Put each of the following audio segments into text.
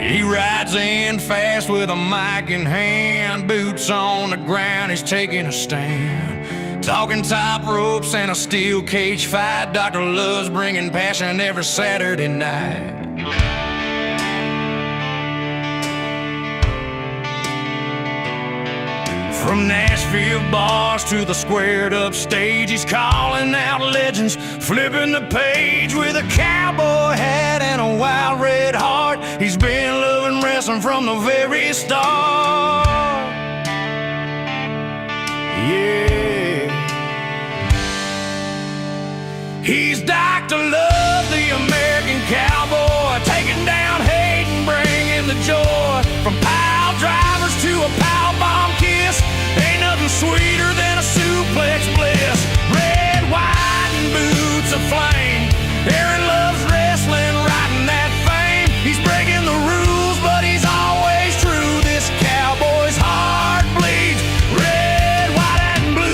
He rides in fast with a mic in hand, boots on the ground, he's taking a stand. Talking top ropes and a steel cage fight. Dr. Love's bringing passion every Saturday night. From Nashville bars to the squared up stage, he's calling out legends, flipping the page with a cowboy hat and a wild red heart. He's been loving wrestling from the very start. Yeah. He's Dr. Love, the American cowboy, taking down hate and bringing the joy. From pile drivers to a power bomb kiss, ain't nothing sweeter than a suplex bliss. Red, white, and boots of flame. Aaron loves wrestling, riding that fame. He's breaking the rules, but he's always true. This cowboy's heart bleeds red, white, and blue.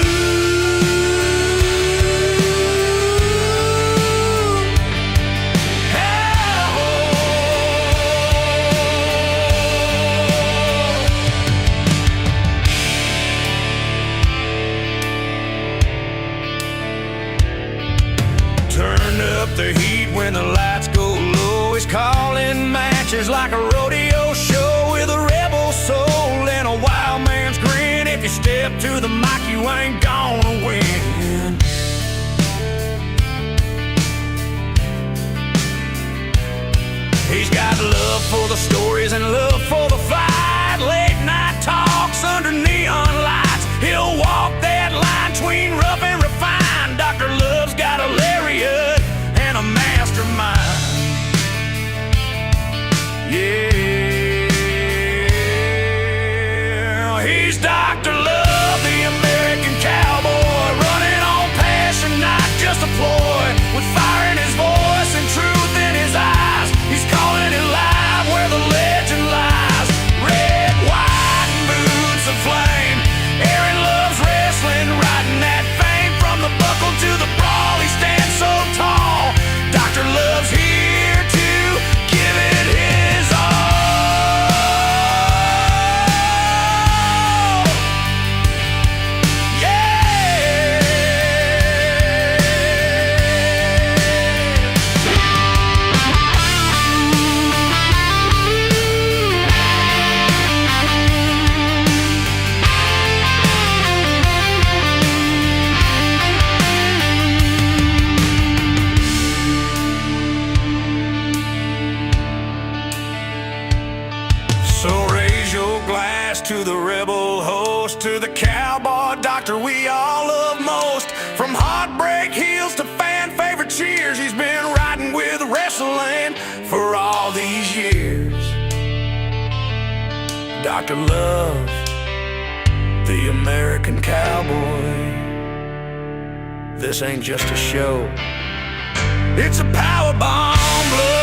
Turn up the heat when the lights go low. He's calling matches like a rodeo show with a rebel soul and a wild man's grin. If you step to the mic, you ain't gonna win. He's got love for the stories and love for the fight. Late night talks under neon lights. He'll walk that line between rough and refined. Dr. Love's got a lariat and a mastermind. Yeah, he's Dr. Love, the American cowboy, running on passion, not just a ploy. With fire in his voice and truth in his eyes, he's calling it live where the legend lies. Red, white, and boots of flame. Aaron loves wrestling, riding that fame. From the buckle to the brawl, he stands so tall. Dr. Love's here to give it his all. So raise your glass to the rebel host, to the cowboy doctor we all love most. From heartbreak heels to fan favorite cheers, he's been riding with wrestling for all these years. Dr. Love, the American cowboy. This ain't just a show, it's a power bomb blow.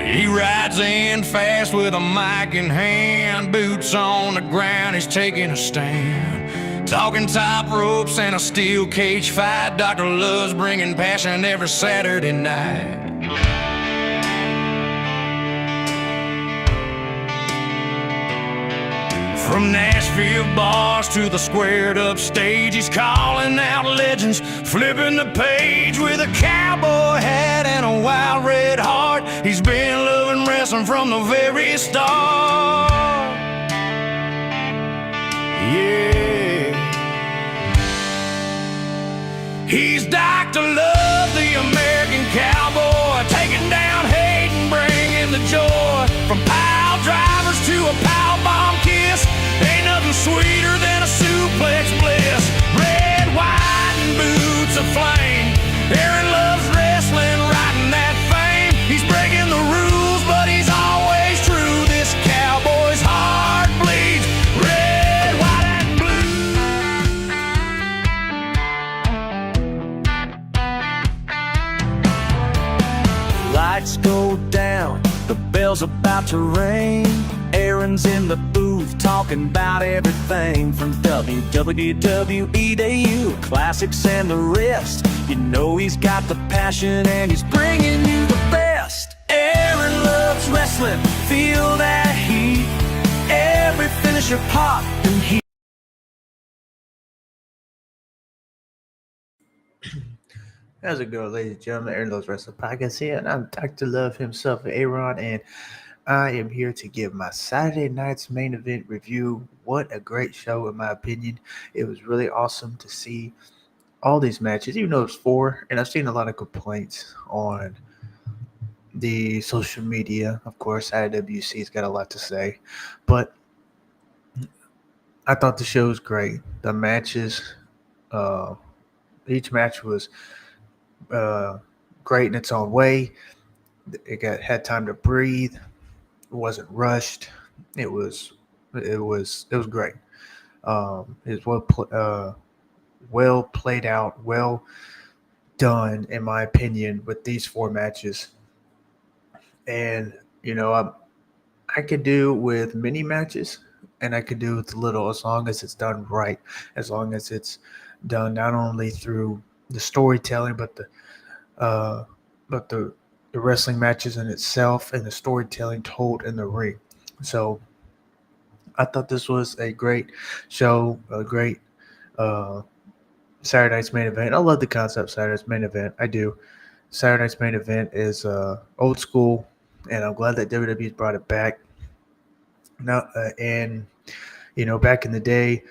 He rides in fast with a mic in hand, boots on the ground, he's taking a stand. Talking top ropes and a steel cage fight. Dr. Love's bringing passion every Saturday night. From Nashville bars to the squared up stage, he's calling out legends, flipping the page with a cowboy hat and a wild red heart. He's been loving wrestling from the very start. Yeah. He's Dr. Love, the American cowboy, taking down hate and bringing the joy. From pile drive lights go down, the bell's about to ring. Aaron's in the booth talking about everything from WWE to you, classics and the rest. You know he's got the passion and he's bringing you the best. Aaron loves wrestling, feel that heat. Every finisher pop and heat. How's it going, ladies and gentlemen? Aaron Loves Wrestling Podcast here, and I'm Dr. Love himself, Aaron, and I am here to give my Saturday night's main event review. What a great show, in my opinion. It was really awesome to see all these matches, even though it's 4, and I've seen a lot of complaints on the social media. Of course, IWC's got a lot to say, but I thought the show was great. The matches, each match was great in its own way. It had time to breathe. It wasn't rushed. It was great. It was well played out, well done, in my opinion, with these 4 matches. And I could do with many matches, and I could do with little, as long as it's done right, as long as it's done not only through the storytelling, but the wrestling matches in itself and the storytelling told in the ring. So I thought this was a great show, a great Saturday night's main event. I love the concept Saturday night's main event. I do. Saturday night's main event is old school, and I'm glad that WWE's brought it back. Now, back in the day,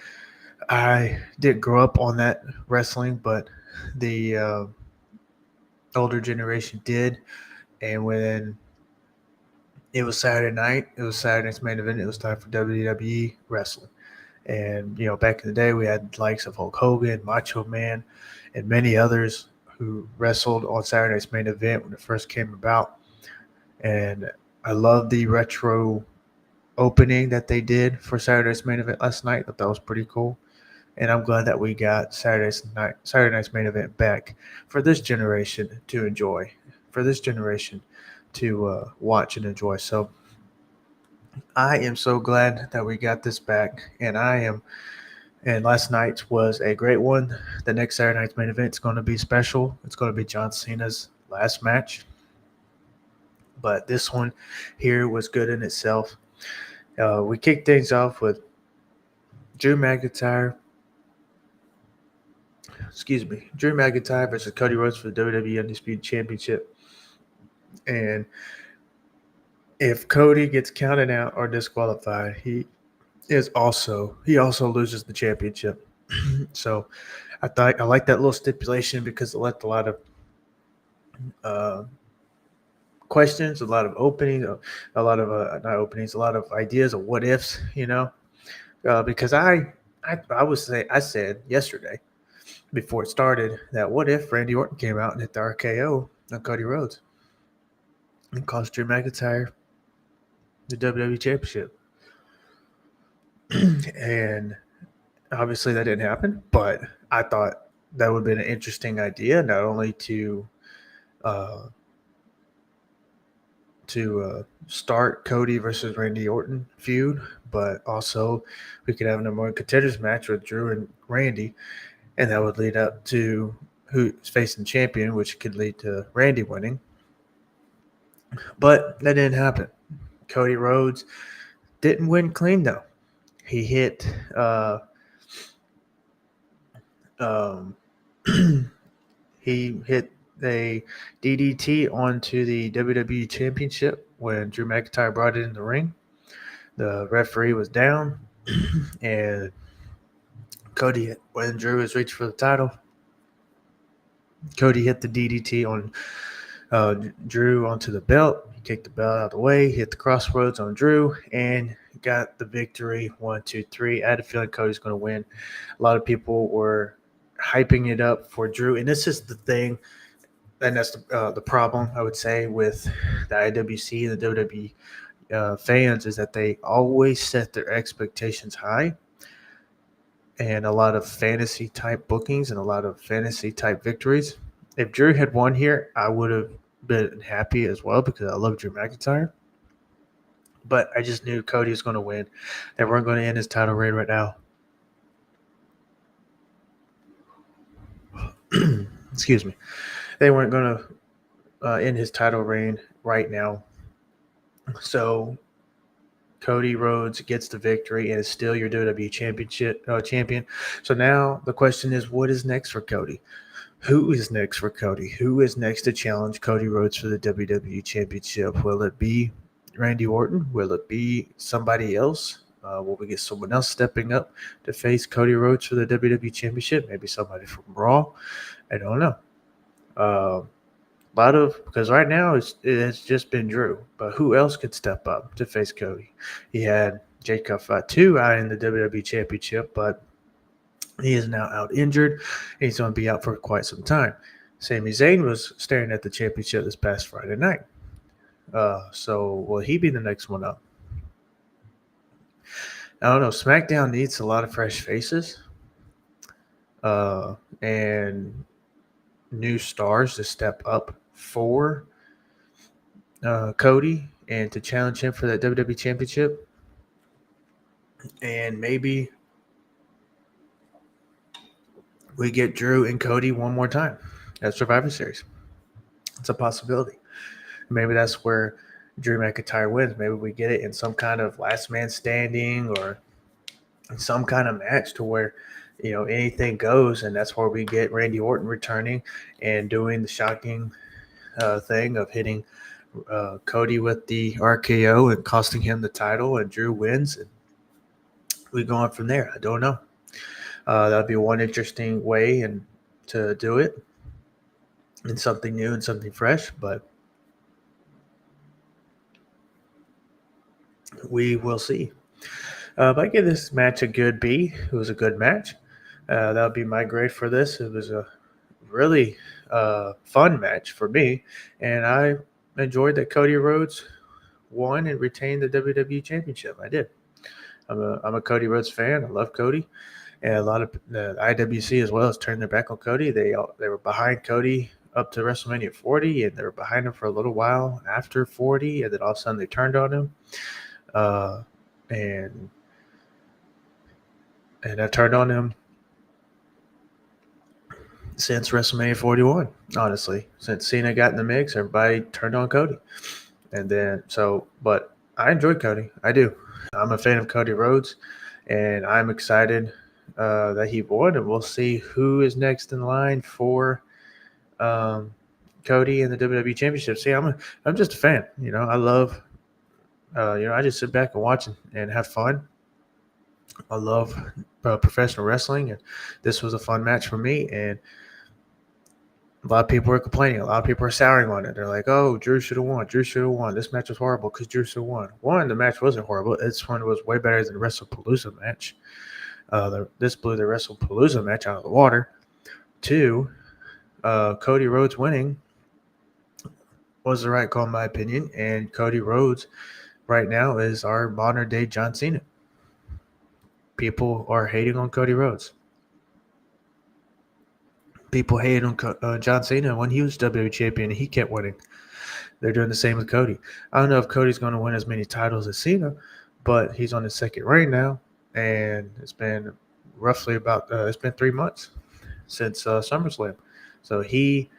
I didn't grow up on that wrestling, but the older generation did. And when it was Saturday night, it was Saturday night's main event, it was time for WWE wrestling. And, back in the day, we had the likes of Hulk Hogan, Macho Man, and many others who wrestled on Saturday night's main event when it first came about. And I love the retro opening that they did for Saturday night's main event last night. I thought that was pretty cool. And I'm glad that we got Saturday night's main event back for this generation to enjoy, for this generation to watch and enjoy. So I am so glad that we got this back, and last night was a great one. The next Saturday night's main event is going to be special. It's going to be John Cena's last match, but this one here was good in itself. We kicked things off with Drew McIntyre versus Cody Rhodes for the WWE Undisputed Championship. And if Cody gets counted out or disqualified, he also loses the championship. So I like that little stipulation because it left a lot of questions, a lot of openings, a lot of not openings, a lot of ideas of what ifs, because I said yesterday before it started that what if Randy Orton came out and hit the RKO on Cody Rhodes and cost Drew McIntyre the WWE Championship. And obviously that didn't happen, but I thought that would have been an interesting idea, not only to start Cody versus Randy Orton feud, but also we could have a number one contenders match with Drew and Randy, and that would lead up to who's facing the champion, which could lead to Randy winning. But that didn't happen. Cody Rhodes didn't win clean, though. He hit he hit a DDT onto the WWE Championship when Drew McIntyre brought it in the ring. The referee was down, and when Drew was reaching for the title, Cody hit the DDT on Drew onto the belt. He kicked the belt out of the way, hit the crossroads on Drew, and got the victory. 1, 2, 3. I had a feeling Cody's going to win. A lot of people were hyping it up for Drew, and this is the thing, and that's the problem, I would say, with the IWC and the WWE fans, is that they always set their expectations high, and a lot of fantasy type bookings and a lot of fantasy type victories. If Drew had won here, I would have been happy as well because I love Drew McIntyre. But I just knew Cody was going to win. They weren't going to end his title reign right now. Excuse me. They weren't going to end his title reign right now. So Cody Rhodes gets the victory and is still your WWE champion. So now the question is, what is next for Cody? Who is next for Cody? Who is next to challenge Cody Rhodes for the WWE Championship? Will it be Randy Orton? Will it be somebody else? Will we get someone else stepping up to face Cody Rhodes for the WWE Championship? Maybe somebody from Raw. I don't know. Because right now it's just been Drew, but who else could step up to face Cody? He had Jade fight 2 out in the WWE Championship, but he is now out injured. He's going to be out for quite some time. Sami Zayn was staring at the championship this past Friday night. So will he be the next one up? I don't know. SmackDown needs a lot of fresh faces and new stars to step up for Cody and to challenge him for that WWE Championship. And maybe we get Drew and Cody one more time at Survivor Series. It's a possibility. Maybe that's where Drew McIntyre wins. Maybe we get it in some kind of last man standing or some kind of match to where, anything goes. And that's where we get Randy Orton returning and doing the shocking thing of hitting Cody with the RKO and costing him the title, and Drew wins. And we go on from there. I don't know. That would be one interesting way and to do it, and something new and something fresh. But we will see. But I give this match a good B. It was a good match. That would be my grade for this. It was a really fun match for me, and I enjoyed that Cody Rhodes won and retained the WWE Championship. I did. I'm a Cody Rhodes fan. I love Cody, and a lot of the IWC as well has turned their back on Cody. They were behind Cody up to WrestleMania 40, and they were behind him for a little while after 40, and then all of a sudden they turned on him. And I turned on him since WrestleMania 41, honestly. Since Cena got in the mix, everybody turned on Cody. And then, but I enjoy Cody. I do. I'm a fan of Cody Rhodes, and I'm excited that he won, and we'll see who is next in line for Cody in the WWE Championship. See, I'm just a fan. I love, I just sit back and watch and have fun. I love professional wrestling, and this was a fun match for me. And a lot of people are complaining. A lot of people are souring on it. They're like, "Oh, Drew should have won. Drew should have won. This match was horrible because Drew should have won." One, the match wasn't horrible. This one was way better than the WrestlePalooza match. This blew the WrestlePalooza match out of the water. Two, Cody Rhodes winning was the right call in my opinion, and Cody Rhodes right now is our modern day John Cena. People are hating on Cody Rhodes. People hated on John Cena when he was WWE champion and he kept winning. They're doing the same with Cody. I don't know if Cody's going to win as many titles as Cena, but he's on his second reign now, and it's been roughly it's been 3 months since SummerSlam. So he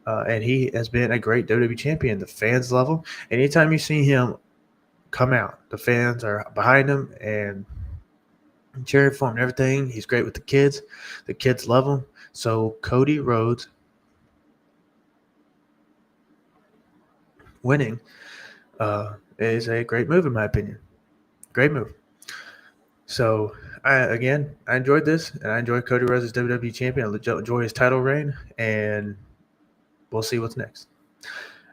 has been a great WWE champion. The fans love him. Anytime you see him come out, the fans are behind him and cheering for him and everything. He's great with the kids. The kids love him. So Cody Rhodes winning is a great move in my opinion. Great move. So I enjoyed this, and I enjoy Cody Rhodes as WWE champion. I enjoy his title reign, and we'll see what's next.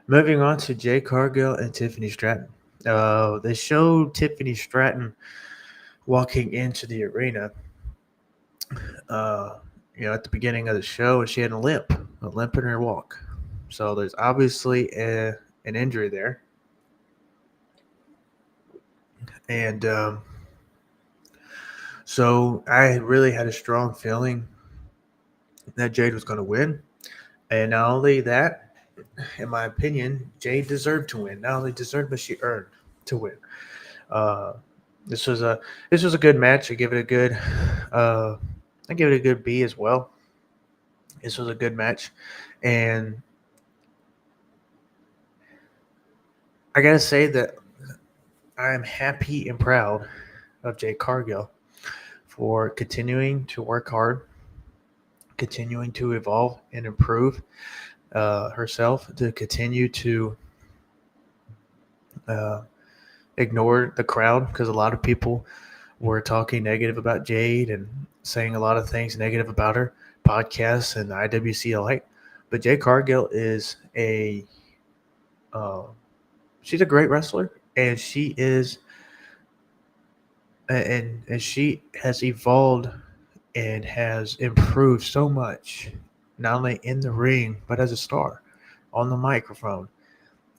Moving on to Jade Cargill and Tiffany Stratton. They showed Tiffany Stratton walking into the arena. At the beginning of the show, and she had a limp in her walk. So there's obviously an injury there. And so I really had a strong feeling that Jade was going to win. And not only that, in my opinion, Jade deserved to win. Not only deserved, but she earned to win. Uh, this was a good match. Uh, I give it a good B as well. This was a good match, and I gotta say that I am happy and proud of Jade Cargill for continuing to work hard, continuing to evolve and improve herself, to continue to uh, ignore the crowd, because a lot of people were talking negative about Jade and saying a lot of things negative about her podcasts and the IWC alike. But Jade Cargill is uh, she's a great wrestler, and she has evolved and has improved so much, not only in the ring but as a star on the microphone.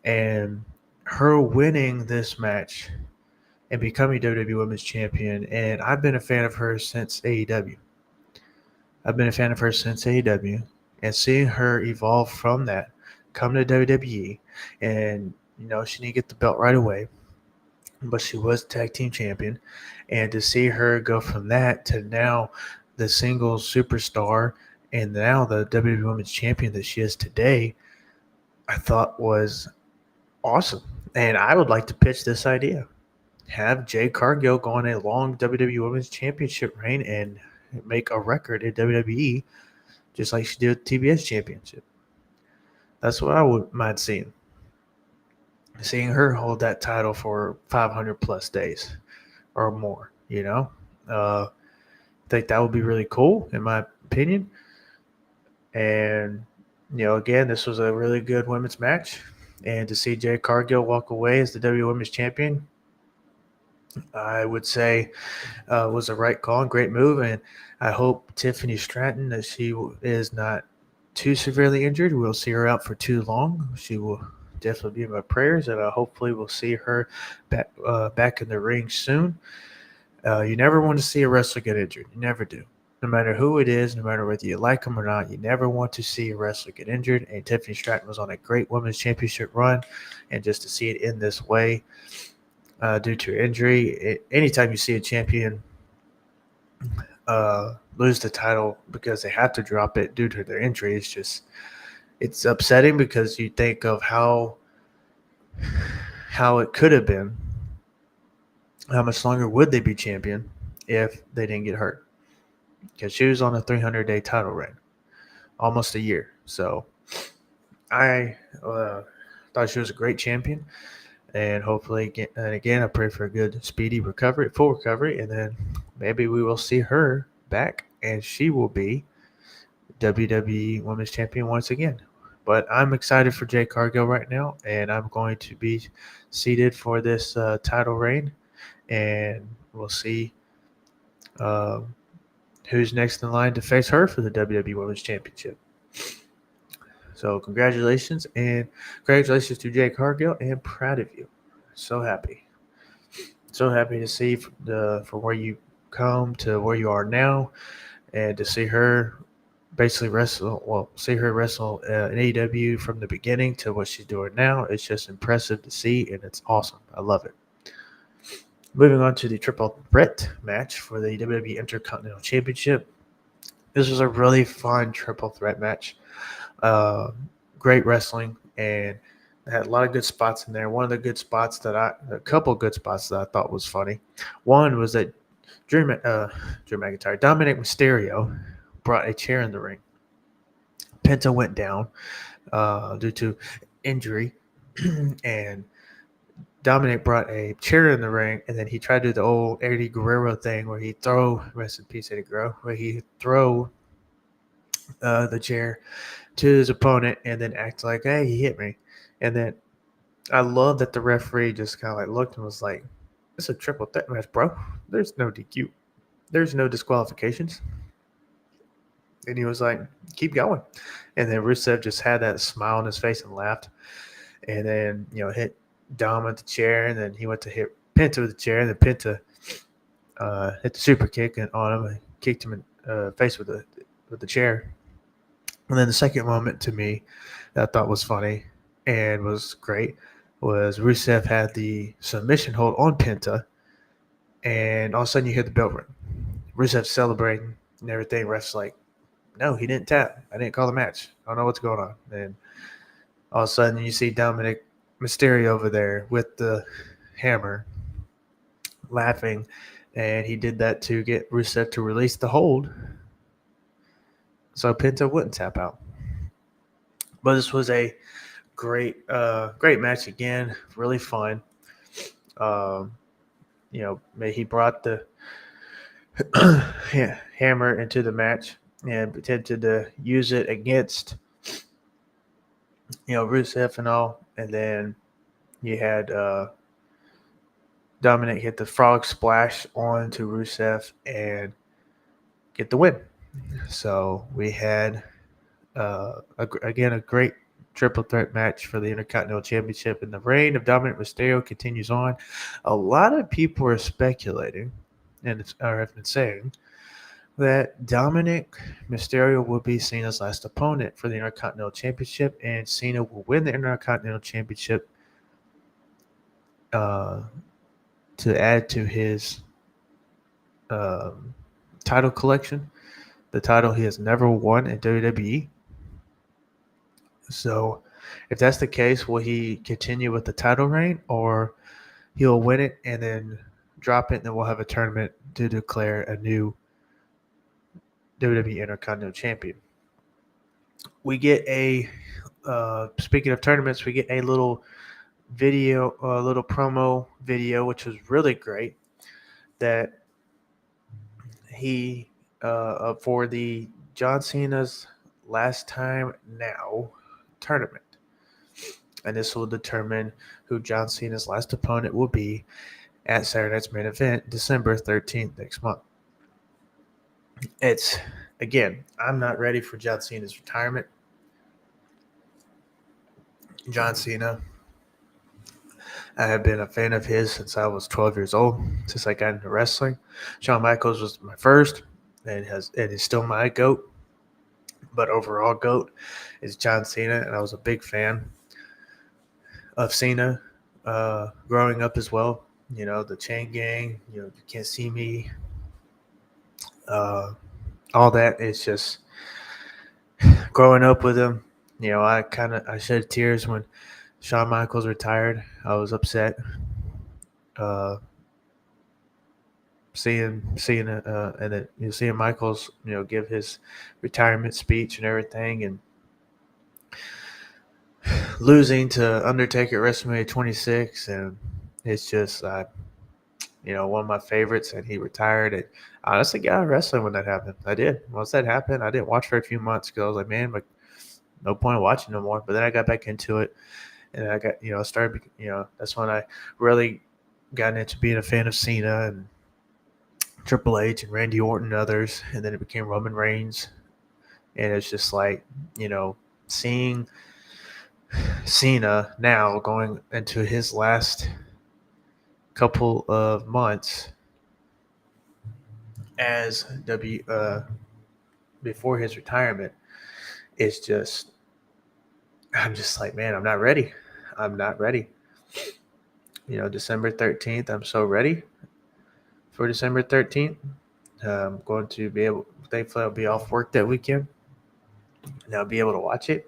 And her winning this match and becoming WWE Women's Champion, and I've been a fan of her since AEW. I've been a fan of her since AEW, and seeing her evolve from that, come to WWE, and she didn't get the belt right away, but she was tag team champion, and to see her go from that to now the singles superstar, and now the WWE Women's Champion that she is today, I thought was awesome. And I would like to pitch this idea: have Jade Cargill go on a long WWE Women's Championship reign and make a record at WWE, just like she did with the TBS Championship. That's what I would mind seeing. Seeing her hold that title for 500 plus days or more, I think that would be really cool, in my opinion. And, again, this was a really good women's match. And to see Jade Cargill walk away as the WWE Women's Champion, I would say was a right call and great move. And I hope Tiffany Stratton, that she is not too severely injured. We'll see her out for too long. She will definitely be in my prayers, and hopefully we'll see her back in the ring soon. You never want to see a wrestler get injured. You never do. No matter who it is, no matter whether you like them or not, you never want to see a wrestler get injured. And Tiffany Stratton was on a great women's championship run, and just to see it in this way due to injury, anytime you see a champion lose the title because they have to drop it due to their injury, it's upsetting, because you think of how it could have been. How much longer would they be champion if they didn't get hurt? Because she was on a 300-day title reign, almost a year. So I thought she was a great champion, and hopefully, I pray for a good, speedy recovery, full recovery, and then maybe we will see her back, and she will be WWE Women's Champion once again. But I'm excited for Jade Cargill right now, and I'm going to be seated for this title reign, and we'll see who's next in line to face her for the WWE Women's Championship. So congratulations to Jade Cargill, and proud of you. So happy to see from where you come to where you are now, and to see her basically see her wrestle in AEW from the beginning to what she's doing now. It's just impressive to see, and it's awesome. I love it. Moving on to the triple threat match for the WWE Intercontinental Championship. This was a really fun triple threat match. Great wrestling, and had a lot of good spots in there. A couple good spots that I thought was funny. One was that Drew McIntyre, Dominik Mysterio, brought a chair in the ring. Penta went down due to injury, and Dominik brought a chair in the ring, and then he tried to do the old Eddie Guerrero thing where he rest in peace Eddie Guerrero, where he throw the chair to his opponent and then act like, hey, he hit me. And then I love that the referee just kind of like looked and was like, it's a triple threat match, bro. There's no DQ. There's no disqualifications. And he was like, keep going. And then Rusev just had that smile on his face and laughed. And then, hit Dom at the chair. And then he went to hit Penta with the chair. And then Penta hit the super kick on him and kicked him in the face with the chair. And then the second moment to me that I thought was funny and was great was Rusev had the submission hold on Penta, and all of a sudden you hear the bell ring. Rusev celebrating and everything. Ref's like, no, he didn't tap. I didn't call the match. I don't know what's going on. And all of a sudden you see Dominik Mysterio over there with the hammer laughing, and he did that to get Rusev to release the hold so Penta wouldn't tap out. But this was a great match again, really fun. Um, he brought the hammer into the match and attempted to use it against Rusev and all, and then you had Dominik hit the frog splash onto Rusev and get the win. So we had a great triple threat match for the Intercontinental Championship, and the reign of Dominik Mysterio continues on. A lot of people are speculating or have been saying that Dominik Mysterio will be Cena's last opponent for the Intercontinental Championship, and Cena will win the Intercontinental Championship to add to his title collection, the title he has never won in WWE. So if that's the case, will he continue with the title reign, or he'll win it and then drop it, and then we'll have a tournament to declare a new WWE Intercontinental Champion? We get speaking of tournaments, we get a little video, a little promo video, which was really great, that he for the John Cena's Last Time Now tournament. And this will determine who John Cena's last opponent will be at Saturday Night's Main Event, December 13th next month. I'm not ready for John Cena's retirement. John Cena, I have been a fan of his since I was 12 years old, since I got into wrestling. Shawn Michaels was my first, and is still my GOAT. But overall GOAT is John Cena, and I was a big fan of Cena growing up as well. The Chain Gang, You Can't See Me, all that. It's just growing up with him. I shed tears when Shawn Michaels retired. I was upset seeing and then seeing Michaels give his retirement speech and everything, and losing to Undertaker at WrestleMania 26, and it's just one of my favorites, and he retired. And I honestly got out of wrestling when that happened. I did. Once that happened, I didn't watch for a few months because I was like, man, no point in watching no more. But then I got back into it, and I got started. That's when I really got into being a fan of Cena and Triple H and Randy Orton and others, and then it became Roman Reigns, and it's just like seeing Cena now going into his last couple of months as before his retirement. It's just, I'm just like, man, I'm not ready. December 13th, I'm so ready for December 13th. I'm going to be thankfully I'll be off work that weekend, and I'll be able to watch it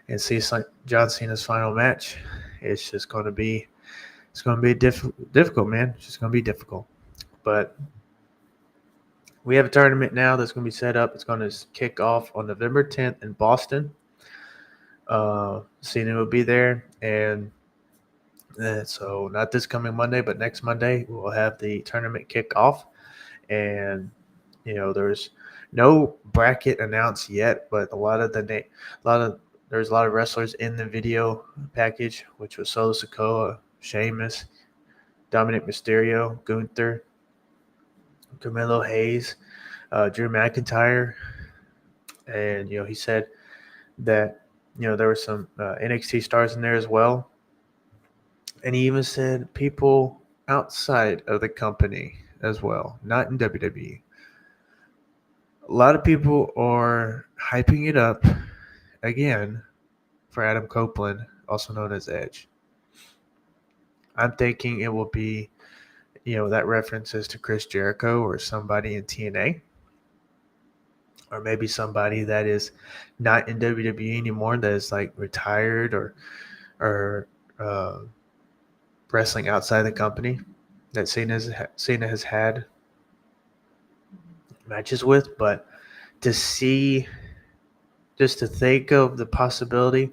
and see John Cena's final match. It's going to be difficult, man. It's just going to be difficult. But we have a tournament now that's going to be set up. It's going to kick off on November 10th in Boston. Cena will be there, and so not this coming Monday, but next Monday we'll have the tournament kick off. And there's no bracket announced yet, but there's a lot of wrestlers in the video package, which was Solo Sikoa, Sheamus, Dominik Mysterio, Gunther, Carmelo Hayes, Drew McIntyre, and he said that there were some NXT stars in there as well, and he even said people outside of the company as well, not in WWE. A lot of people are hyping it up again for Adam Copeland, also known as Edge. I'm thinking it will be, that references to Chris Jericho or somebody in TNA, or maybe somebody that is not in WWE anymore, that is like retired or uh, wrestling outside the company that Cena has had matches with. But to see, just to think of the possibility,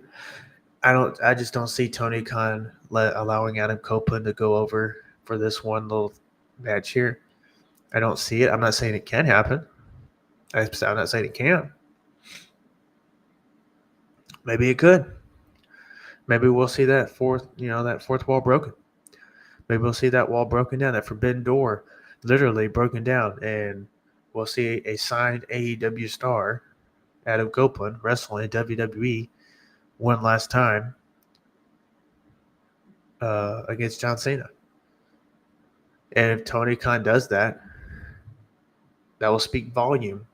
I just don't see Tony Khan allowing Adam Copeland to go over for this one little match here. I don't see it. I'm not saying it can happen. I'm not saying it can. Maybe it could. Maybe we'll see that fourth wall broken. Maybe we'll see that wall broken down, that forbidden door literally broken down, and we'll see a signed AEW star, Adam Copeland, wrestle in WWE one last time against John Cena. And if Tony Khan does that, that will speak volume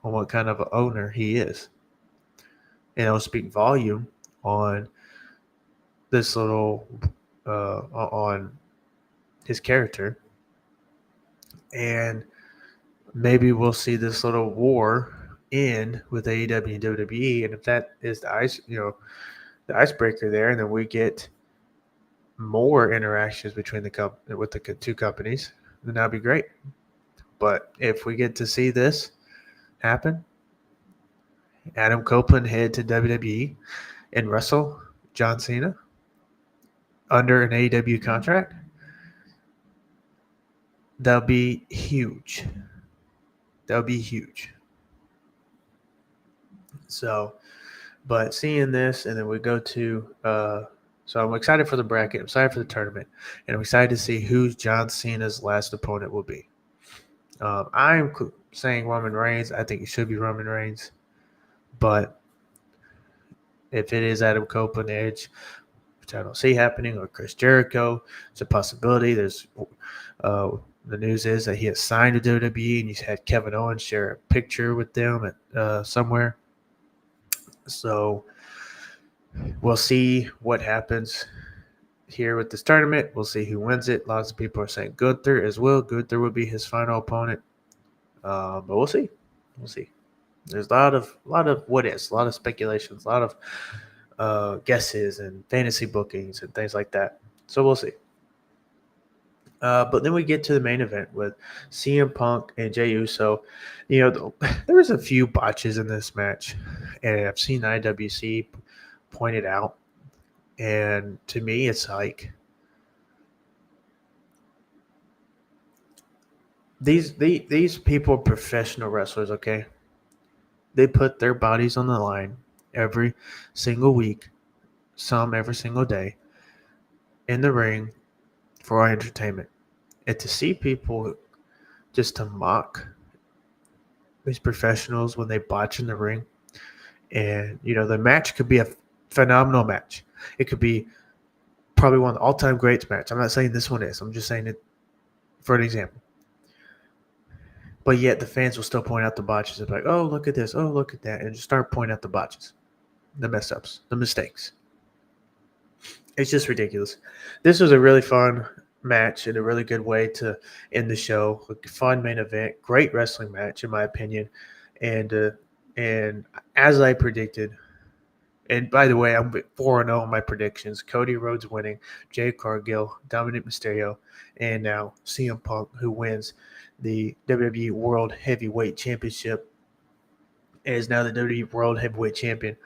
on what kind of an owner he is. And it will speak volume on this little, on his character. And maybe we'll see this little war end with AEW and WWE. And if that is the icebreaker there, and then we get more interactions between with the two companies, then that'd be great. But if we get to see this happen, Adam Copeland head to WWE and wrestle John Cena under an AEW contract, that'll be huge. That'll be huge. So, but seeing this, and then we go to so I'm excited for the bracket. I'm excited for the tournament, and I'm excited to see who John Cena's last opponent will be. I'm saying Roman Reigns. I think it should be Roman Reigns, but if it is Adam Copeland, Edge, which I don't see happening, or Chris Jericho, it's a possibility. There's the news is that he has signed to WWE, and he's had Kevin Owens share a picture with them at somewhere. So we'll see what happens here with this tournament. We'll see who wins it. Lots of people are saying Gunther as well. Gunther would be his final opponent, but we'll see. We'll see. There's a lot of what ifs, a lot of speculations, a lot of guesses and fantasy bookings and things like that. So we'll see. But then we get to the main event with CM Punk and Jey Uso. There was a few botches in this match, and I've seen IWC point it out. And to me, it's like these people are professional wrestlers, okay? They put their bodies on the line every single week, some every single day, in the ring for our entertainment. And to see people just to mock these professionals when they botch in the ring, and the match could be a phenomenal match. It could be probably one of the all-time greats match. I'm not saying this one is. I'm just saying it for an example. But yet the fans will still point out the botches. It's like, oh, look at this. Oh, look at that. And just start pointing out the botches, the mess-ups, the mistakes. It's just ridiculous. This was a really fun match and a really good way to end the show. A fun main event. Great wrestling match, in my opinion. And as I predicted, and by the way, I'm 4-0 on my predictions. Cody Rhodes winning, Jade Cargill, Dominik Mysterio, and now CM Punk, who wins the WWE World Heavyweight Championship and is now the WWE World Heavyweight Champion.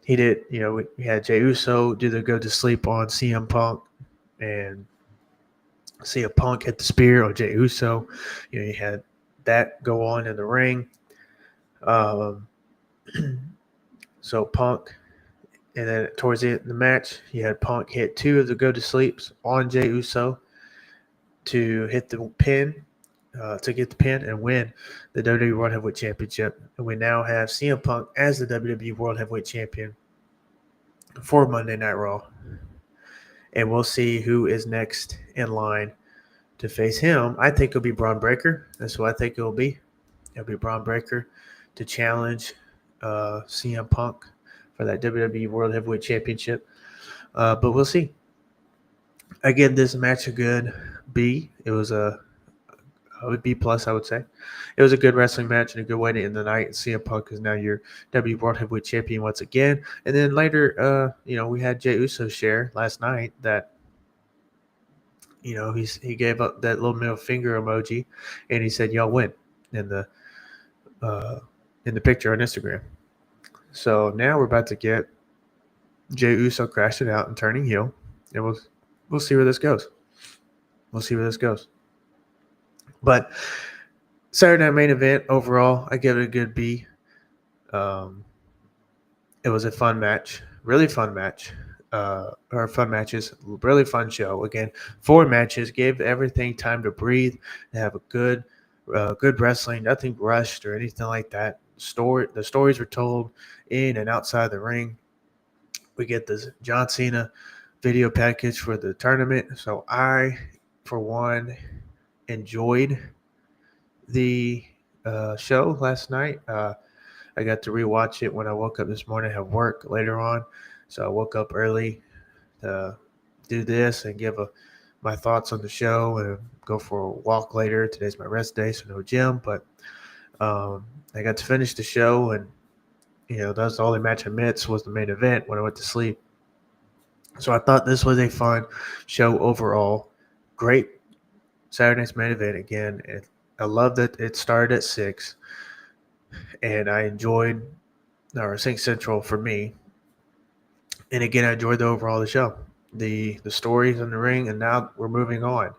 He did, we had Jey Uso go to sleep on CM Punk, and CM Punk hit the spear on Jey Uso. You had that go on in the ring. So Punk, and then towards the end of the match, you had Punk hit 2 of the go-to-sleeps on Jey Uso to hit the pin, to get the pin and win the WWE World Heavyweight Championship. And we now have CM Punk as the WWE World Heavyweight Champion for Monday Night Raw. And we'll see who is next in line to face him. I think it'll be Braun Breaker. That's who I think it'll be. It'll be Braun Breaker to challenge CM Punk for that WWE World Heavyweight Championship. But we'll see. I give this match a good B. It was a B plus, I would say. It was a good wrestling match and a good way to end the night. CM Punk is now your WWE World Heavyweight Champion once again. And then later, we had Jey Uso share last night that he gave up that little middle finger emoji, and he said "Y'all win" in the uh, in the picture on Instagram. So now we're about to get Jey Uso crashing out and turning heel, and we'll see where this goes. We'll see where this goes. But Saturday Night Main Event overall, I give it a good B. It was a fun match, really fun match. Or fun matches, really fun show. Again, 4 matches, gave everything time to breathe, to have a good wrestling, nothing rushed or anything like that. The stories were told in and outside the ring. We get this John Cena video package for the tournament. So I, for one, enjoyed the show last night. I got to rewatch it when I woke up this morning. I have work later on, so I woke up early to do this and give my thoughts on the show and go for a walk later. Today's my rest day, so no gym. But I got to finish the show, and that's the only match I missed was the main event when I went to sleep. So I thought this was a fun show overall. Great Saturday night's main event again. I love that it started at 6, and I enjoyed or 6 Central for me. And again, I enjoyed the overall of the show, the stories in the ring, and now we're moving on.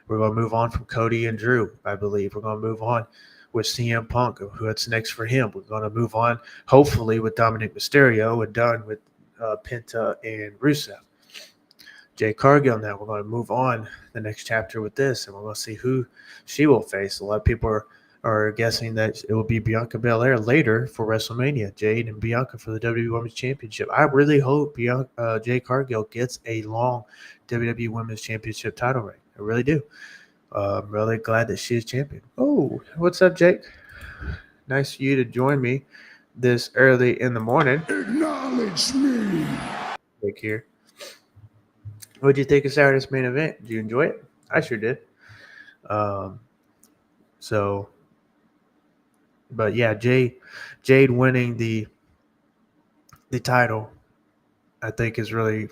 We're going to move on from Cody and Drew, I believe. We're going to move on with CM Punk, what's next for him. We're going to move on, hopefully, with Dominik Mysterio and done with Penta and Rusev. Jade Cargill now. We're going to move on the next chapter with this, and we're going to see who she will face. A lot of people are guessing that it will be Bianca Belair later for WrestleMania. Jade and Bianca for the WWE Women's Championship. I really hope Jade Cargill gets a long WWE Women's Championship title reign. I really do. I'm really glad that she is champion. Oh, what's up, Jake? Nice for you to join me this early in the morning. Acknowledge me. Jake here. What did you think of Saturday's main event? Did you enjoy it? I sure did. But yeah, Jade winning the title, I think, is really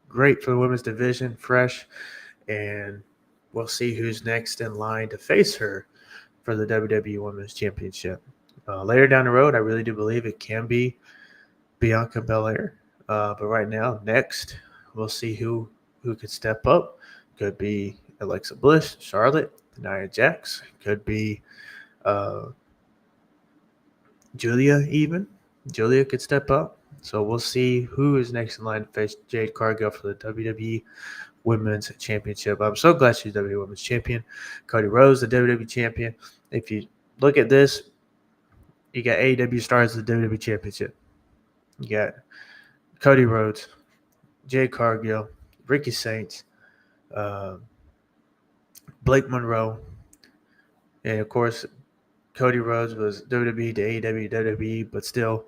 great for the women's division, fresh, and we'll see who's next in line to face her for the WWE Women's Championship. Later down the road, I really do believe it can be Bianca Belair. But right now, next, we'll see who could step up. Could be Alexa Bliss, Charlotte, Nia Jax. Could be Julia even. Julia could step up. So we'll see who is next in line to face Jade Cargill for the WWE Women's Championship. I'm so glad she's WWE Women's Champion. Cody Rhodes, the WWE Champion. If you look at this, you got AEW stars the WWE Championship. You got Cody Rhodes, Jade Cargill, Ricky Saints, Blake Monroe, and of course, Cody Rhodes was WWE to AEW, WWE, but still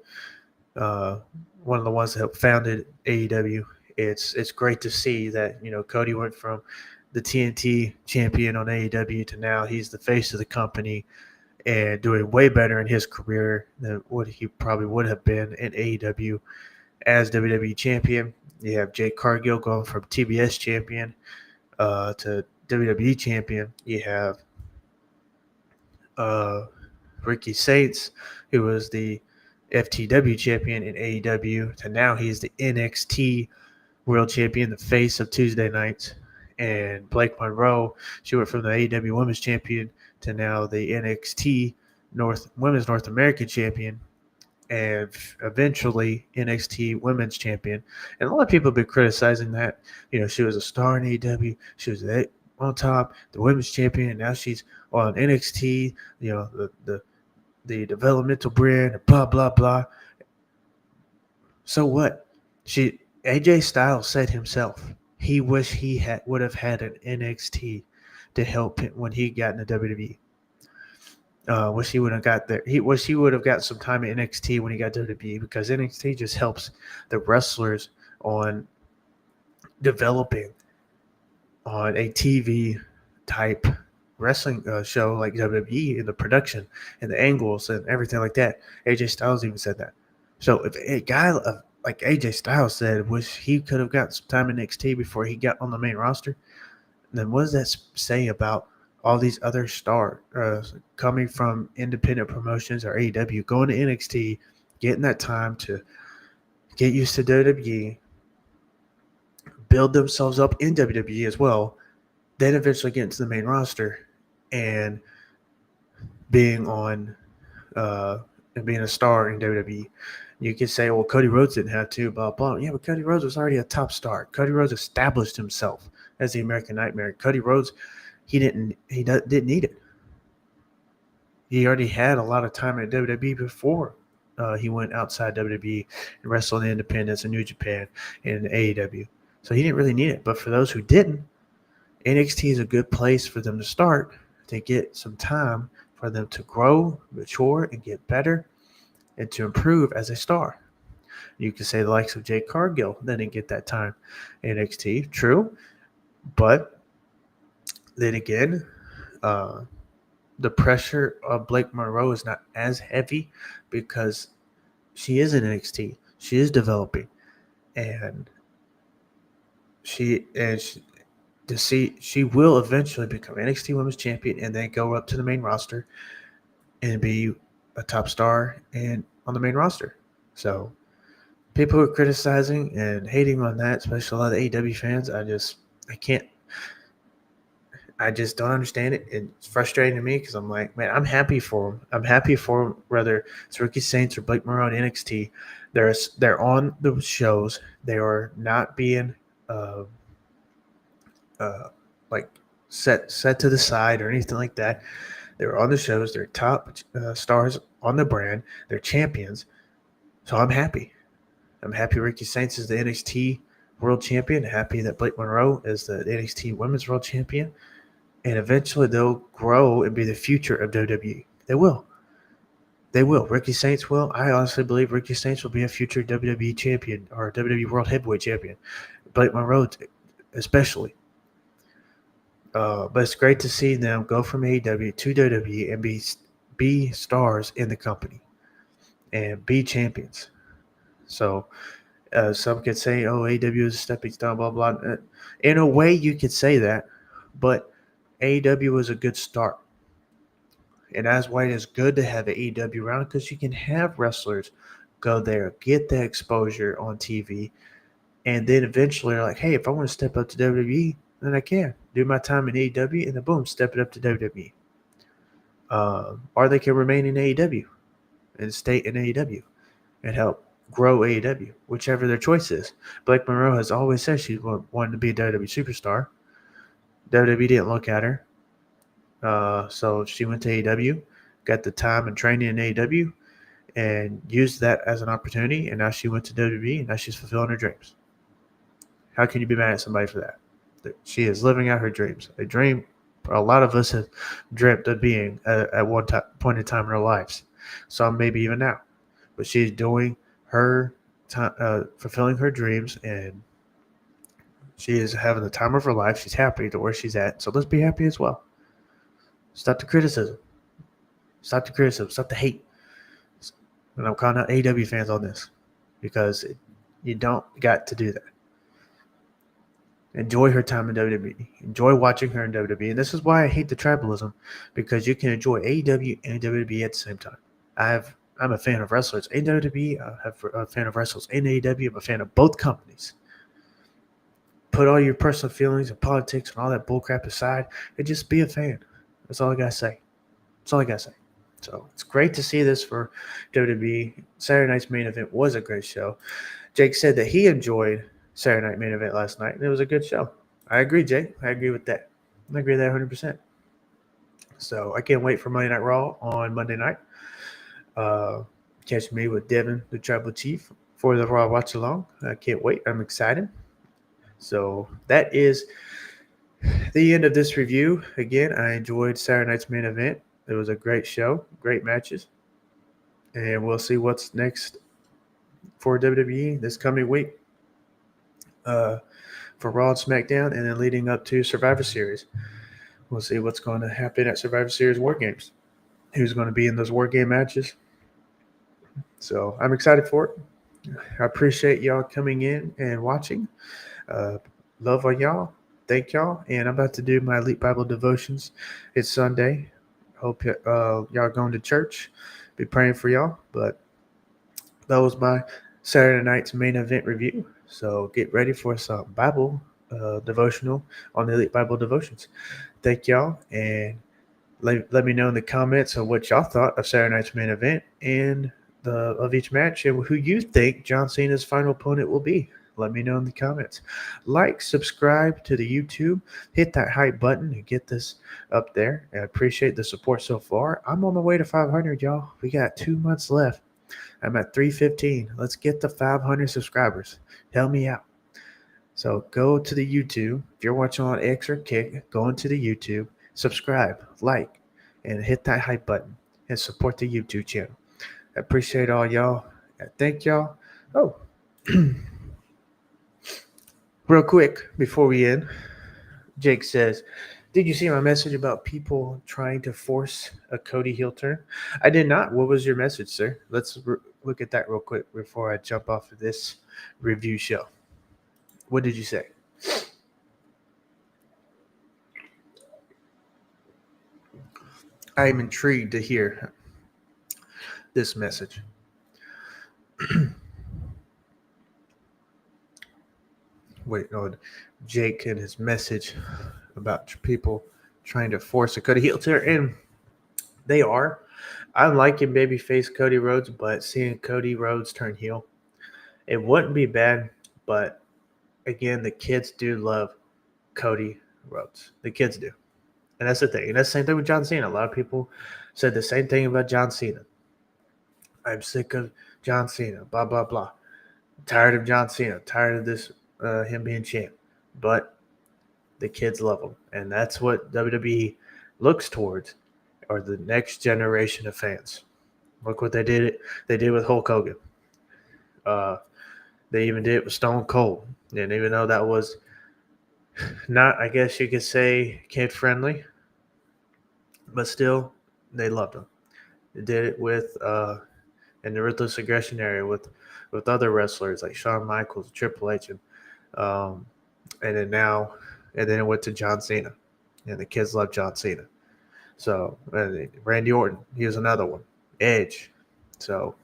one of the ones that helped founded AEW. It's great to see that Cody went from the TNT champion on AEW to now he's the face of the company and doing way better in his career than what he probably would have been in AEW as WWE champion. You have Jade Cargill going from TBS champion to WWE champion. You have Ricky Saints, who was the FTW champion in AEW, to now he's the NXT world champion, the face of Tuesday nights. And Blake Monroe, she went from the AEW women's champion to now the NXT women's North American champion, and eventually NXT women's champion. And a lot of people have been criticizing that. She was a star in AEW. She was on top, the women's champion, and now she's on NXT, the developmental brand, blah, blah, blah. So what? AJ Styles said himself, he wished he would have had an NXT to help him when he got in the WWE. Wish he would have got there. Wish he would have got some time at NXT when he got WWE, because NXT just helps the wrestlers on developing on a TV type wrestling show like WWE, in the production and the angles and everything like that. AJ Styles even said that. So if a guy like AJ Styles said, wish he could have got some time in NXT before he got on the main roster, then what does that say about all these other stars coming from independent promotions or AEW, going to NXT, getting that time to get used to WWE, build themselves up in WWE as well, then eventually get into the main roster and being on and being a star in WWE. You could say, well, Cody Rhodes didn't have to, blah, blah. Yeah, but Cody Rhodes was already a top star. Cody Rhodes established himself as the American Nightmare. Cody Rhodes, he didn't need it. He already had a lot of time at WWE before he went outside WWE and wrestled in Independence and New Japan and AEW. So he didn't really need it. But for those who didn't, NXT is a good place for them to start, to get some time for them to grow, mature, and get better, and to improve as a star. You can say the likes of Jade Cargill that didn't get that time in NXT. True. But then again, the pressure of Blake Monroe is not as heavy because she is in NXT. She is developing. And she will eventually become NXT Women's Champion and then go up to the main roster and be a top star and on the main roster. So people who are criticizing and hating on that, especially a lot of AEW fans, I just don't understand it. It's frustrating to me because I'm like, man, I'm happy for them. I'm happy for them, whether it's Ricky Saints or Blake Monroe in NXT. They're on the shows. They are not being like set to the side or anything like that. They're on the shows. They're top stars on the brand. They're champions. So I'm happy. I'm happy Ricky Saints is the NXT World Champion. Happy that Blake Monroe is the NXT Women's World Champion. And eventually they'll grow and be the future of WWE. They will. They will. Ricky Saints will. I honestly believe Ricky Saints will be a future WWE champion or WWE World Heavyweight Champion. Blake Monroe especially. But it's great to see them go from AEW to WWE and be stars in the company and be champions. So some could say, oh, AEW is a stepping stone, blah, blah. In a way, you could say that, but AEW was a good start. And that's why it is good to have an AEW around, because you can have wrestlers go there, get that exposure on TV, and then eventually they're like, hey, if I want to step up to WWE, then I can. Do my time in AEW, and then boom, step it up to WWE. Or they can remain in AEW and stay in AEW and help grow AEW, whichever their choice is. Blake Monroe has always said she wanted to be a WWE superstar. WWE didn't look at her. So she went to AEW, got the time and training in AEW, and used that as an opportunity. And now she went to WWE, and now she's fulfilling her dreams. How can you be mad at somebody for that? She is living out her dreams. A dream a lot of us have dreamt of being at one point in time in our lives. Some maybe even now. But she's doing her time, fulfilling her dreams, and she is having the time of her life. She's happy to where she's at. So let's be happy as well. Stop the criticism. Stop the criticism. Stop the hate. And I'm calling out AEW fans on this because you don't got to do that. Enjoy her time in WWE. Enjoy watching her in WWE. And this is why I hate the tribalism, because you can enjoy AEW and WWE at the same time. I'm a fan of wrestlers in WWE. I'm a fan of wrestlers in AEW. I'm a fan of both companies. Put all your personal feelings and politics and all that bullcrap aside and just be a fan. That's all I got to say. That's all I got to say. So it's great to see this for WWE. Saturday night's main event was a great show. Jake said that he enjoyed Saturday night main event last night, and it was a good show. I agree, Jake. I agree with that. I agree with that 100%. So I can't wait for Monday Night Raw on Monday night. Catch me with Devin, the Tribal Chief, for the Raw Watch Along. I can't wait. I'm excited. So that is the end of this review. Again, I enjoyed Saturday night's main event. It was a great show, great matches, and we'll see what's next for WWE this coming week for Raw and SmackDown, and then leading up to Survivor Series. We'll see what's going to happen at Survivor Series War Games. Who's going to be in those War Game matches? So I'm excited for it. I appreciate y'all coming in and watching. Love on y'all. Thank y'all. And I'm about to do my Elite Bible devotions. It's Sunday. Hope y'all going to church. Be praying for y'all. But that was my Saturday night's main event review. So get ready for some Bible devotional on the Elite Bible devotions. Thank y'all. And let me know in the comments of what y'all thought of Saturday night's main event and of each match and who you think John Cena's final opponent will be. Let me know in the comments. Like, subscribe to the YouTube, hit that hype button and get this up there. I appreciate the support so far. I'm on my way to 500, y'all. We got 2 months left. I'm at 315. Let's get to 500 subscribers. Help me out. So go to the YouTube. If you're watching on X or Kick, go into the YouTube, subscribe, like, and hit that hype button and support the YouTube channel. I appreciate all y'all. I thank y'all. Oh, real quick before we end, Jake says, did you see my message about people trying to force a Cody heel turn? I did not. What was your message, sir? Let's look at that real quick before I jump off of this review show. What did you say? I am intrigued to hear this message. Wait, no, Jake and his message about people trying to force a Cody heel turn, and they are. I'm liking babyface Cody Rhodes, but seeing Cody Rhodes turn heel, it wouldn't be bad. But again, the kids do love Cody Rhodes. The kids do. And that's the thing. And that's the same thing with John Cena. A lot of people said the same thing about John Cena. I'm sick of John Cena, blah, blah, blah. Tired of John Cena. Tired of this, him being champ. But the kids love him. And that's what WWE looks towards, or the next generation of fans. Look what they did. They did with Hulk Hogan. They even did it with Stone Cold. And even though that was not, I guess you could say, kid-friendly, but still, they loved him. They did it with in the Ruthless Aggression area with other wrestlers like Shawn Michaels, Triple H, and then it went to John Cena, and the kids love John Cena. So Randy Orton, he was another one. Edge. So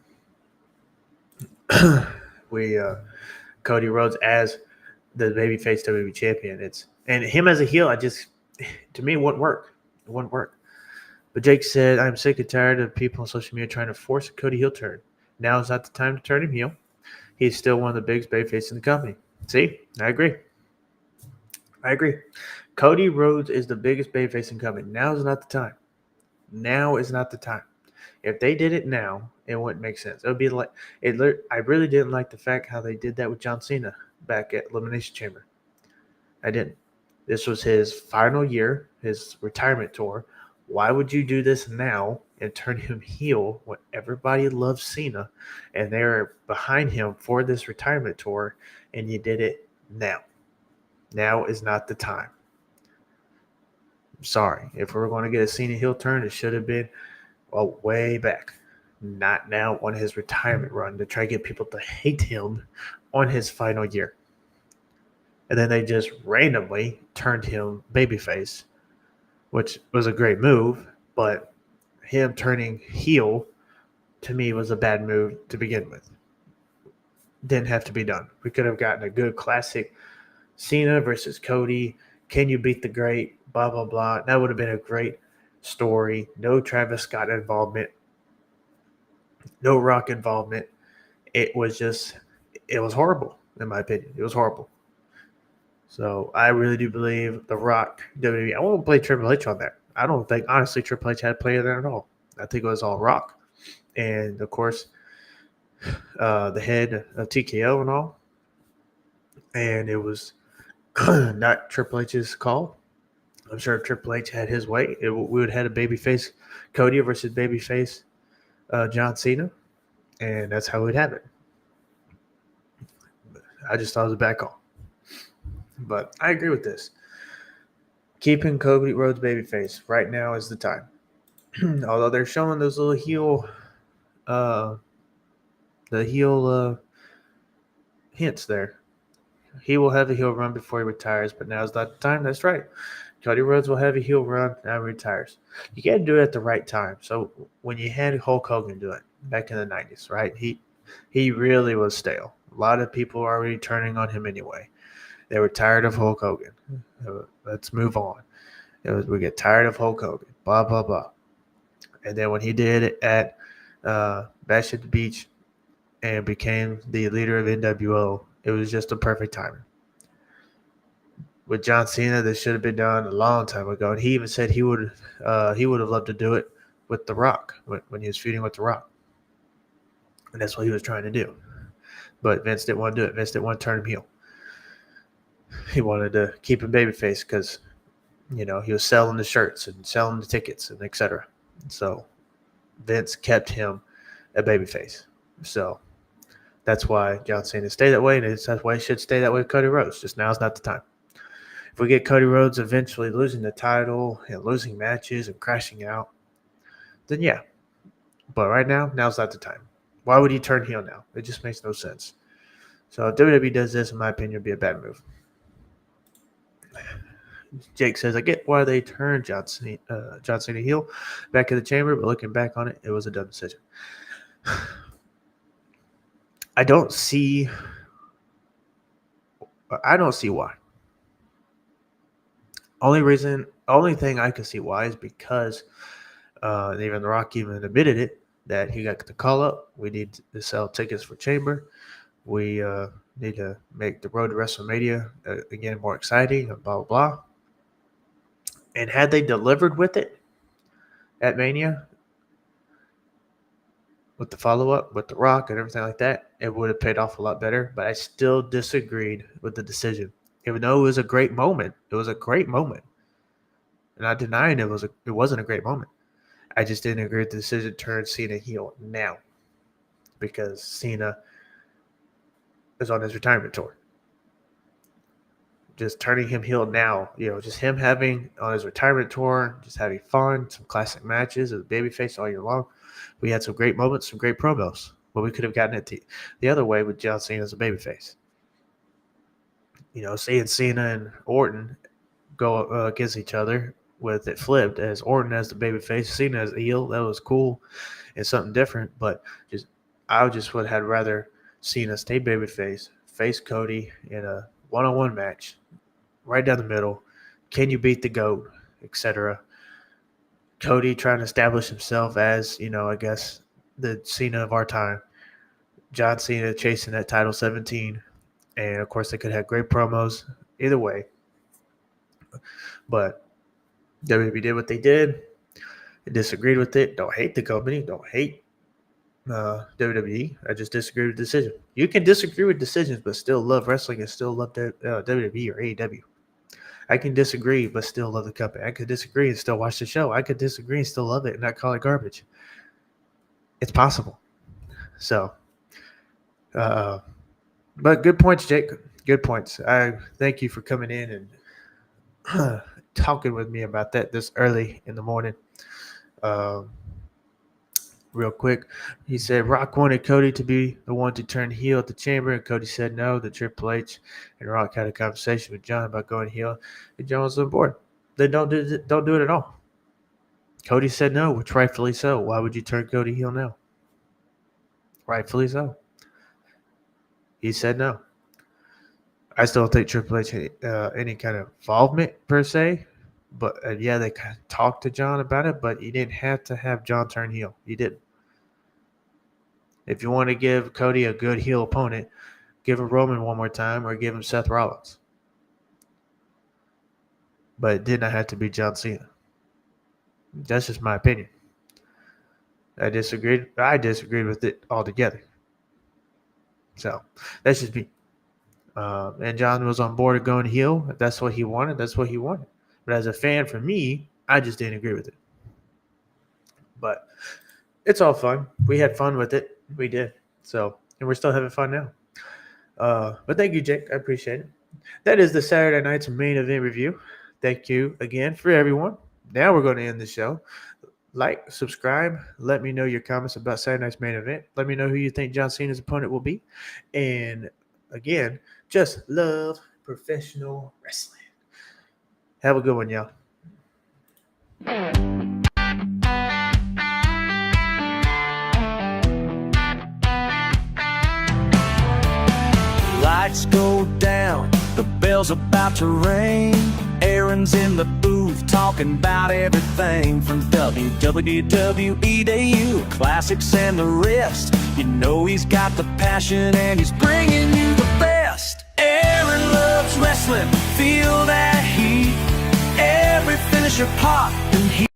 Cody Rhodes as the babyface WWE champion. And him as a heel, to me, it wouldn't work. It wouldn't work. But Jake said, I'm sick and tired of people on social media trying to force a Cody heel turn. Now is not the time to turn him heel. He's still one of the biggest babyfaces in the company. See, I agree. Cody Rhodes is the biggest babyface in the company. Now is not the time. Now is not the time. If they did it now, it wouldn't make sense. It would be like I really didn't like the fact how they did that with John Cena back at Elimination Chamber. I didn't. This was his final year, his retirement tour. Why would you do this now and turn him heel when everybody loves Cena and they're behind him for this retirement tour, and you did it now? Now is not the time. I'm sorry. If we were going to get a Cena heel turn, it should have been way back. Not now on his retirement run to try to get people to hate him on his final year. And then they just randomly turned him babyface, which was a great move, but him turning heel to me was a bad move to begin with. Didn't have to be done. We could have gotten a good classic Cena versus Cody. Can you beat the great? Blah, blah, blah. That would have been a great story. No Travis Scott involvement. No Rock involvement. It was horrible, in my opinion. It was horrible. So I really do believe The Rock, WWE. I won't play Triple H on that. I don't think, honestly, Triple H had a play in there at all. I think it was all Rock. And, of course, the head of TKO and all. And it was not Triple H's call. I'm sure if Triple H had his way, we would have had a babyface Cody versus babyface John Cena, and that's how we'd have it. I just thought it was a bad call. But I agree with this. Keeping Cody Rhodes babyface right now is the time. Although they're showing those little heel, the heel hints there. He will have a heel run before he retires, but now's not the time. That's right. Cody Rhodes will have a heel run, now he retires. You got to do it at the right time. So when you had Hulk Hogan do it back in the 90s, right, he really was stale. A lot of people were already turning on him anyway. They were tired of Hulk Hogan. Let's move on. We get tired of Hulk Hogan, blah, blah, blah. And then when he did it at Bash at the Beach and became the leader of NWO, it was just a perfect timing. With John Cena, this should have been done a long time ago. And he even said he would have loved to do it with The Rock when he was feuding with The Rock. And that's what he was trying to do. But Vince didn't want to do it. Vince didn't want to turn him heel. He wanted to keep him babyface because, he was selling the shirts and selling the tickets and etc. So Vince kept him a babyface. So that's why John Cena stayed that way, and that's why he should stay that way with Cody Rhodes. Just now's not the time. If we get Cody Rhodes eventually losing the title and losing matches and crashing out, then yeah. But right now, now's not the time. Why would he turn heel now? It just makes no sense. So if WWE does this, in my opinion, would be a bad move. Jake says, I get why they turned John Cena heel back in the chamber, but looking back on it, it was a dumb decision. I don't see why. Only thing I can see why is because even The Rock even admitted it, that he got the call up. We need to sell tickets for Chamber. We need to make the road to WrestleMania again more exciting, and blah, blah, blah. And had they delivered with it at Mania, with the follow-up, with The Rock and everything like that, it would have paid off a lot better. But I still disagreed with the decision. Even though it was a great moment, it was a great moment. And not denying it wasn't a great moment. I just didn't agree with the decision to turn Cena heel now. Because Cena is on his retirement tour. Just turning him heel now, just him having on his retirement tour, just having fun, some classic matches as a babyface all year long. We had some great moments, some great promos, but we could have gotten it the other way with John Cena as a babyface. Seeing Cena and Orton go against each other with it flipped as Orton as the babyface, Cena as the heel, that was cool and something different. But I would have rather Cena stay babyface, face Cody in a one-on-one match, right down the middle. Can you beat the GOAT, etc. Cody trying to establish himself as, I guess, the Cena of our time. John Cena chasing that title 17. And, of course, they could have great promos either way. But WWE did what they did. I disagreed with it. Don't hate the company. Don't hate WWE. I just disagree with the decision. You can disagree with decisions but still love wrestling and still love WWE or AEW. I can disagree but still love the company. I could disagree and still watch the show. I could disagree and still love it and not call it garbage. It's possible. So, but good points, Jake. Good points. I thank you for coming in and talking with me about that this early in the morning. Real quick, he said Rock wanted Cody to be the one to turn heel at the Chamber, and Cody said no. The Triple H and Rock had a conversation with John about going heel, and John was on board. They don't do it at all. Cody said no, which rightfully so. Why would you turn Cody heel now? Rightfully so. He said no. I still don't think Triple H had any kind of involvement per se. But, yeah, they kind of talked to John about it, but you didn't have to have John turn heel. You didn't. If you want to give Cody a good heel opponent, give him Roman one more time or give him Seth Rollins. But it did not have to be John Cena. That's just my opinion. I disagreed with it altogether. So, that's just me. And John was on board of going heel. If that's what he wanted, that's what he wanted. But as a fan, for me, I just didn't agree with it. But it's all fun. We had fun with it. We did. So, and we're still having fun now. But thank you, Jake. I appreciate it. That is the Saturday night's main event review. Thank you again for everyone. Now we're going to end the show. Like, subscribe. Let me know your comments about Saturday night's main event. Let me know who you think John Cena's opponent will be. And again, just love professional wrestling. Have a good one, y'all. Lights go down, the bell's about to ring. Aaron's in the booth talking about everything from WWE to you, classics and the rest. You know he's got the passion and he's bringing you the best. Aaron loves wrestling, feel that heat. Every finisher pop and he